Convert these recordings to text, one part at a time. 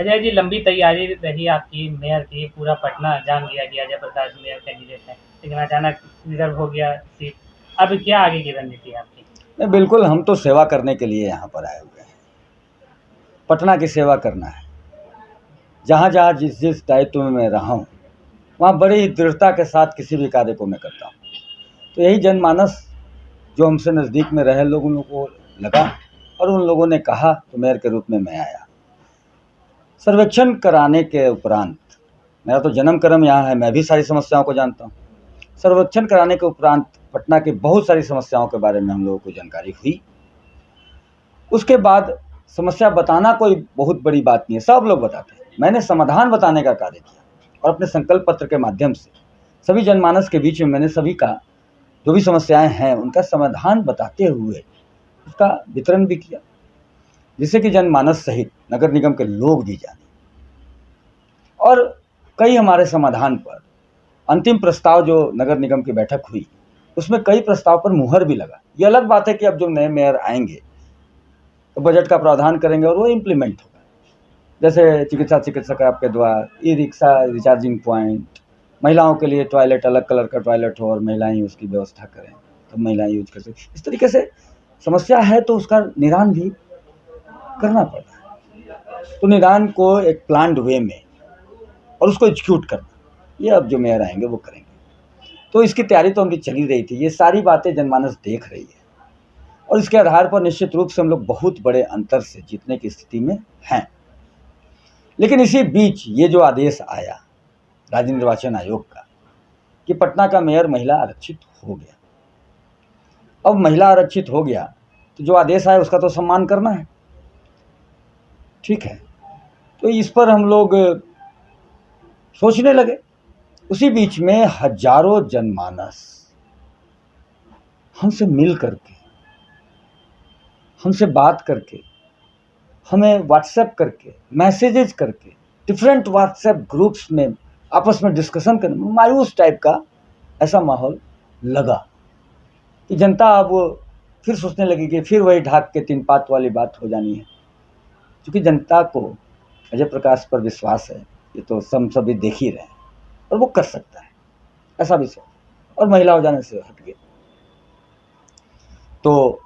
अजय जी, लंबी तैयारी रही आपकी मेयर की, पूरा पटना जान लिया कि अजय प्रकाश मेयर कैंडिडेट है, लेकिन अचानक रिजर्व हो गया सीट। अब क्या आगे की रणनीति है आपकी? नहीं, बिल्कुल हम तो सेवा करने के लिए यहाँ पर आए हुए हैं। पटना की सेवा करना है। जहाँ जहाँ जिस जिस दायित्व में मैं रहा हूँ वहाँ बड़ी ही दृढ़ता के साथ किसी भी कार्य को मैं करता हूँ। तो यही जनमानस जो हमसे नज़दीक में रहे लोग, उन लोगों को लगा और उन लोगों ने कहा तो मेयर के रूप में मैं आया। सर्वेक्षण कराने के उपरांत, मेरा तो जन्म कर्म यहाँ है, मैं भी सारी समस्याओं को जानता हूँ। सर्वेक्षण कराने के उपरांत पटना की बहुत सारी समस्याओं के बारे में हम लोगों को जानकारी हुई। उसके बाद समस्या बताना कोई बहुत बड़ी बात नहीं है, सब लोग बताते हैं। मैंने समाधान बताने का कार्य किया और अपने संकल्प पत्र के माध्यम से सभी जनमानस के बीच में मैंने सभी का जो भी समस्याएं हैं उनका समाधान बताते हुए उसका वितरण भी किया, जिससे कि जनमानस सहित नगर निगम के लोग भी जाने। और कई हमारे समाधान पर अंतिम प्रस्ताव जो नगर निगम की बैठक हुई उसमें कई प्रस्ताव पर मुहर भी लगा। ये अलग बात है कि अब जो नए मेयर आएंगे तो बजट का प्रावधान करेंगे और वो इम्प्लीमेंट होगा। जैसे चिकित्सक आपके द्वार, ई रिक्शा, रिचार्जिंग पॉइंट, महिलाओं के लिए टॉयलेट, अलग कलर का टॉयलेट हो और महिलाएं ही उसकी व्यवस्था करें तो महिलाएं यूज कर सकें। इस तरीके से समस्या है तो उसका निदान भी करना पड़ता है। तो निदान को एक प्लान्ड वे में और उसको एग्जीक्यूट करना, ये अब जो मेयर आएंगे वो करेंगे। तो इसकी तैयारी तो हमारी चली रही थी। ये सारी बातें जनमानस देख रही है और इसके आधार पर निश्चित रूप से हम लोग बहुत बड़े अंतर से जीतने की स्थिति में हैं। लेकिन इसी बीच ये जो आदेश आया राज्य निर्वाचन आयोग का कि पटना का मेयर महिला आरक्षित हो गया, अब महिला आरक्षित हो गया तो जो आदेश आया उसका तो सम्मान करना है, ठीक है। तो इस पर हम लोग सोचने लगे। उसी बीच में हजारों जनमानस हमसे मिल करके, हमसे बात करके, हमें व्हाट्सएप करके, मैसेजेस करके, डिफरेंट व्हाट्सएप ग्रुप्स में आपस में डिस्कशन करने, मायूस टाइप का ऐसा माहौल लगा कि जनता अब फिर सोचने लगी कि फिर वही ढाक के तीन पात वाली बात हो जानी है। क्योंकि जनता को अजय प्रकाश पर विश्वास है, ये तो सभी देख ही रहे हैं और वो कर सकता है, ऐसा विश्वास। और महिला हो जाने से हट गए। तो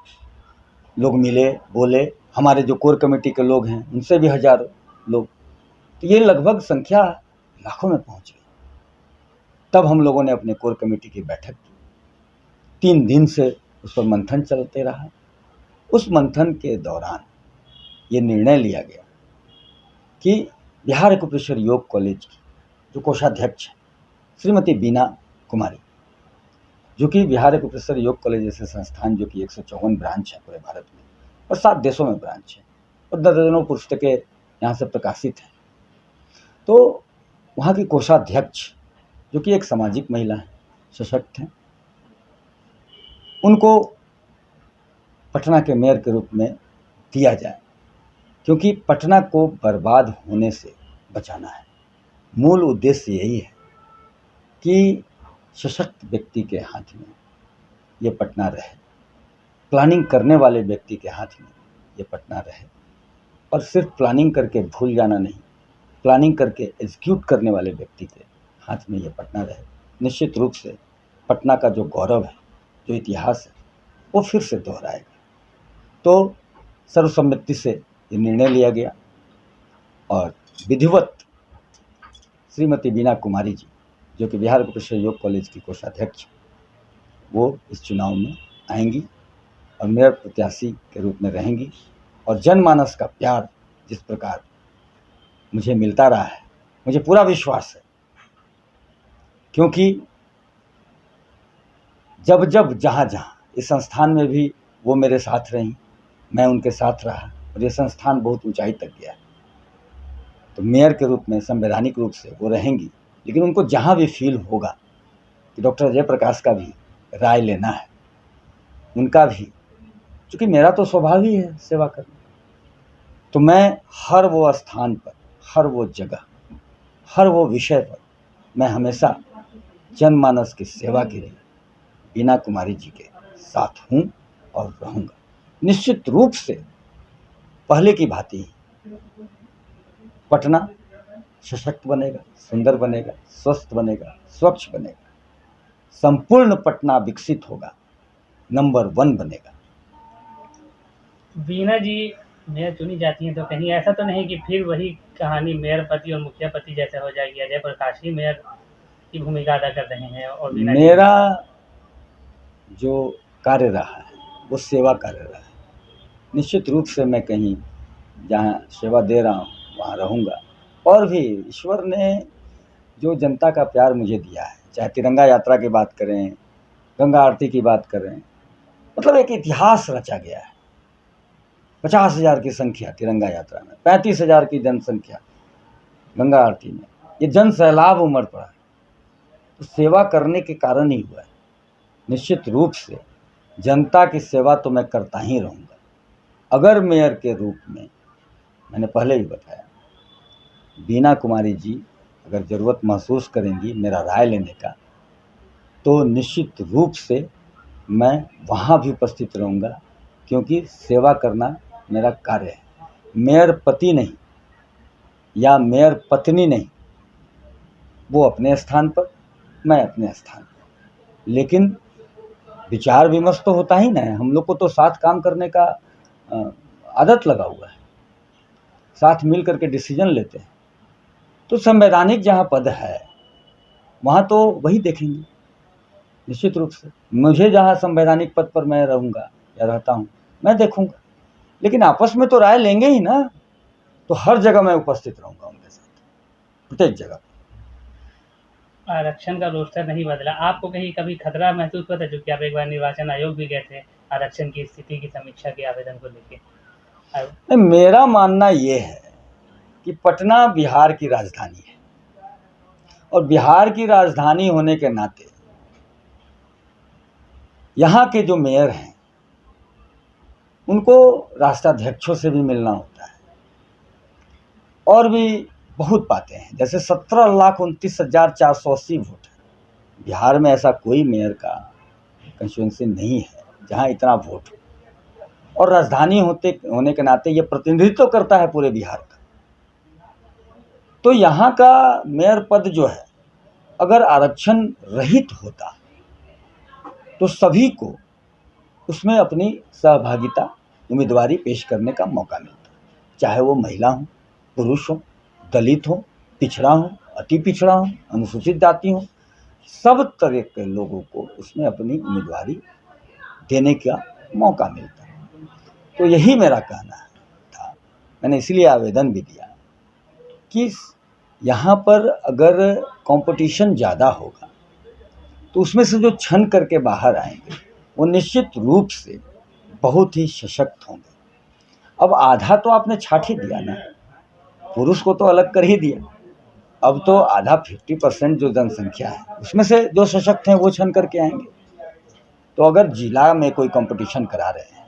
लोग मिले, बोले, हमारे जो कोर कमेटी के लोग हैं उनसे भी हजारों लोग, तो ये लगभग संख्या लाखों में पहुंच गई। तब हम लोगों ने अपने कोर कमेटी की बैठक की। 3 दिन से उस पर मंथन चलते रहा। उस मंथन के दौरान ये निर्णय लिया गया कि बिहार एक्यूप्रेशर योग कॉलेज की जो कोषाध्यक्ष है श्रीमती बीना कुमारी, जो कि बिहार एक्यूप्रेशर योग कॉलेज जैसे संस्थान जो कि 154 ब्रांच है पूरे भारत में और 7 देशों में ब्रांच है और दर्जनों पुस्तकें यहाँ से प्रकाशित हैं, तो वहाँ की कोषाध्यक्ष जो कि एक सामाजिक महिला है, सशक्त हैं, उनको पटना के मेयर के रूप में दिया जाए, क्योंकि पटना को बर्बाद होने से बचाना है। मूल उद्देश्य यही है कि सशक्त व्यक्ति के हाथ में ये पटना रहे, प्लानिंग करने वाले व्यक्ति के हाथ में ये पटना रहे, और सिर्फ प्लानिंग करके भूल जाना नहीं, प्लानिंग करके एग्जीक्यूट करने वाले व्यक्ति के हाथ में ये पटना रहे। निश्चित रूप से पटना का जो गौरव है, जो इतिहास है, वो फिर से दोहराएगा। तो सर्वसम्मति से ये निर्णय लिया गया और विधिवत श्रीमती बीना कुमारी जी, जो कि बिहार एक्यूप्रेशर योग कॉलेज की कोषाध्यक्ष, वो इस चुनाव में आएंगी और मेयर प्रत्याशी के रूप में रहेंगी। और जनमानस का प्यार जिस प्रकार मुझे मिलता रहा है, मुझे पूरा विश्वास है, क्योंकि जब जब जहाँ जहाँ इस संस्थान में भी वो मेरे साथ रहीं, मैं उनके साथ रहा और ये संस्थान बहुत ऊंचाई तक गया। तो मेयर के रूप में संवैधानिक रूप से वो रहेंगी, लेकिन उनको जहाँ भी फील होगा कि डॉक्टर अजय प्रकाश का भी राय लेना है, उनका भी, क्योंकि मेरा तो स्वभाव ही है सेवा करना, तो मैं हर वो स्थान पर, हर वो जगह, हर वो विषय पर मैं हमेशा जनमानस की सेवा के लिए बीना कुमारी जी के साथ हूँ और रहूँगा। निश्चित रूप से पहले की भांति पटना सशक्त बनेगा, सुंदर बनेगा, स्वस्थ बनेगा, स्वच्छ बनेगा, संपूर्ण पटना विकसित होगा, नंबर 1 बनेगा। वीणा जी मेयर चुनी जाती हैं तो कहीं ऐसा तो नहीं कि फिर वही कहानी मेयर पति और मुखिया पति जैसे हो जाएगी? अजय प्रकाश ही मेयर की भूमिका अदा कर रहे हैं और वीणा जी मेरा जो कार्य रहा है वो सेवा कार्य रहा है। निश्चित रूप से मैं कहीं जहाँ सेवा दे रहा हूँ वहाँ रहूँगा। और भी ईश्वर ने जो जनता का प्यार मुझे दिया है, चाहे तिरंगा यात्रा की बात करें, गंगा आरती की बात करें, मतलब एक इतिहास रचा गया है। 50,000 की संख्या तिरंगा यात्रा में, 35,000 की जनसंख्या गंगा आरती में, ये जन सैलाब उमड़ पड़ा। तो सेवा करने के कारण ही हुआ है। निश्चित रूप से जनता की सेवा तो मैं करता ही रहूँगा। अगर मेयर के रूप में, मैंने पहले ही बताया, वीणा कुमारी जी अगर ज़रूरत महसूस करेंगी मेरा राय लेने का, तो निश्चित रूप से मैं वहाँ भी उपस्थित रहूँगा, क्योंकि सेवा करना मेरा कार्य है। मेयर पति नहीं या मेयर पत्नी नहीं, वो अपने स्थान पर, मैं अपने स्थान पर, लेकिन विचार विमर्श तो होता ही ना है। हम लोग को तो साथ काम करने का आदत लगा हुआ है, साथ मिल करके डिसीजन लेते हैं। तो संवैधानिक जहाँ पद है वहाँ तो वही देखेंगे। निश्चित रूप से मुझे जहाँ संवैधानिक पद पर मैं रहूँगा या रहता हूँ मैं देखूँगा, लेकिन आपस में तो राय लेंगे ही ना। तो हर जगह मैं उपस्थित रहूँगा उनके साथ, प्रत्येक जगह। आरक्षण का रोस्टर नहीं बदला, आपको कहीं कभी खतरा महसूस हुआ था? चूंकि आप एक बार निर्वाचन आयोग भी गए थे आरक्षण की स्थिति की समीक्षा के आवेदन को लेके। मेरा मानना ये है कि पटना बिहार की राजधानी है, और बिहार की राजधानी होने के नाते यहाँ के जो मेयर हैं उनको राष्ट्राध्यक्षों से भी मिलना होता है, और भी बहुत बातें हैं। जैसे 17,29,480 वोट है बिहार में, ऐसा कोई मेयर का कंस्टिट्यूंसी नहीं है जहाँ इतना वोट हो, और राजधानी होने के नाते ये प्रतिनिधित्व करता है पूरे बिहार का। तो यहाँ का मेयर पद जो है, अगर आरक्षण रहित होता तो सभी को उसमें अपनी सहभागिता, उम्मीदवारी पेश करने का मौका मिलता, चाहे वो महिला हो, पुरुष हो, दलित हो, पिछड़ा हो, अति पिछड़ा हो, अनुसूचित जाति हो, सब तरह के लोगों को उसमें अपनी उम्मीदवारी देने का मौका मिलता। तो यही मेरा कहना था, मैंने इसलिए आवेदन भी दिया कि यहाँ पर अगर कंपटीशन ज़्यादा होगा तो उसमें से जो छन करके बाहर आएंगे वो निश्चित रूप से बहुत ही सशक्त होंगे। अब आधा तो आपने छाट ही दिया ना, पुरुष को तो अलग कर ही दिया। अब तो आधा 50% जो जनसंख्या है उसमें से जो सशक्त हैं वो छन करके आएंगे। तो अगर जिला में कोई कंपटीशन करा रहे हैं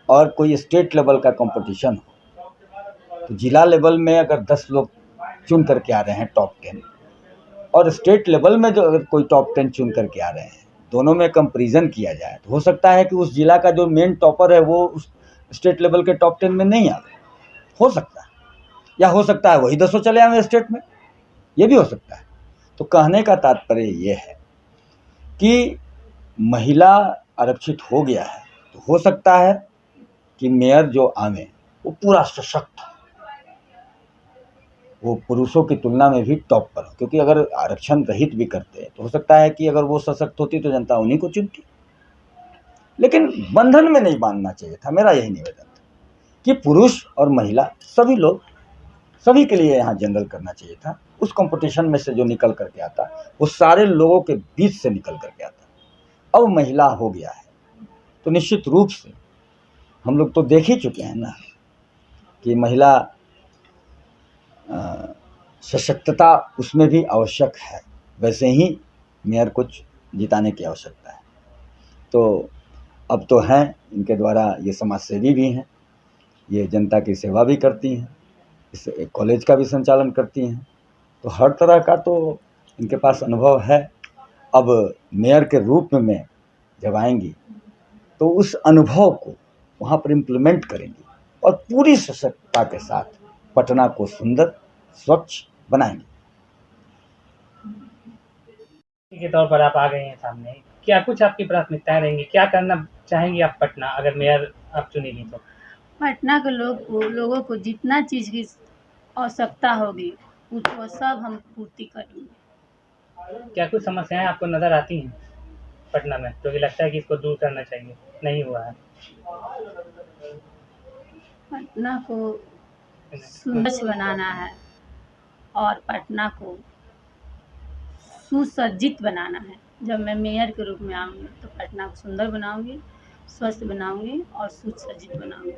और कोई स्टेट लेवल का कंपटीशन हो, तो जिला लेवल में अगर 10 लोग चुन करके आ रहे हैं टॉप 10, और स्टेट लेवल में जो अगर कोई टॉप 10 चुन करके आ रहे हैं, दोनों में कंपैरिजन किया जाए तो हो सकता है कि उस जिला का जो मेन टॉपर है वो उस स्टेट लेवल के टॉप 10 में नहीं आवे, हो सकता है, या हो सकता है वही 10 चले आए स्टेट में, ये भी हो सकता है। तो कहने का तात्पर्य ये है कि महिला आरक्षित हो गया है तो हो सकता है कि मेयर जो आवे वो पूरा सशक्त, वो पुरुषों की तुलना में भी टॉप पर हो, क्योंकि अगर आरक्षण रहित भी करते तो हो सकता है कि अगर वो सशक्त होती तो जनता उन्हीं को चुनती। लेकिन बंधन में नहीं बांधना चाहिए था, मेरा यही निवेदन था कि पुरुष और महिला सभी लोग, सभी के लिए यहाँ जनरल करना चाहिए था। उस कंपटीशन में से जो निकल करके आता वो सारे लोगों के बीच से निकल करके आता। अब महिला हो गया है तो निश्चित रूप से हम लोग तो देख ही चुके हैं ना कि महिला सशक्तता उसमें भी आवश्यक है, वैसे ही मेयर को जिताने की आवश्यकता है। तो अब तो हैं इनके द्वारा, ये समाज सेवी भी हैं, ये जनता की सेवा भी करती हैं, इस कॉलेज का भी संचालन करती हैं, तो हर तरह का तो इनके पास अनुभव है। अब मेयर के रूप में जब आएंगी तो उस अनुभव को वहाँ पर इम्प्लीमेंट करेंगी और पूरी सशक्तता के साथ पटना को सुंदर स्वच्छ बनाएंगे। के तौर पर आप आ गए हैं सामने, क्या कुछ आपकी प्राथमिकताएं रहेंगी, क्या करना चाहेंगी आप पटना अगर मेयर आप चुनेंगी तो? पटना के लोगों को जितना चीज़ की आवश्यकता होगी वो सब हम पूर्ति करेंगे। क्या कुछ समस्याएं आपको नजर आती हैं पटना में जो कि लगता है कि इसको दूर करना चाहिए, नहीं हुआ है? पटना को सुंदर बनाना है और पटना को सुसज्जित बनाना है। जब मैं मेयर के रूप में आऊँगी तो पटना को सुंदर बनाऊँगी, स्वस्थ बनाऊँगी और सुसज्जित बनाऊँगी।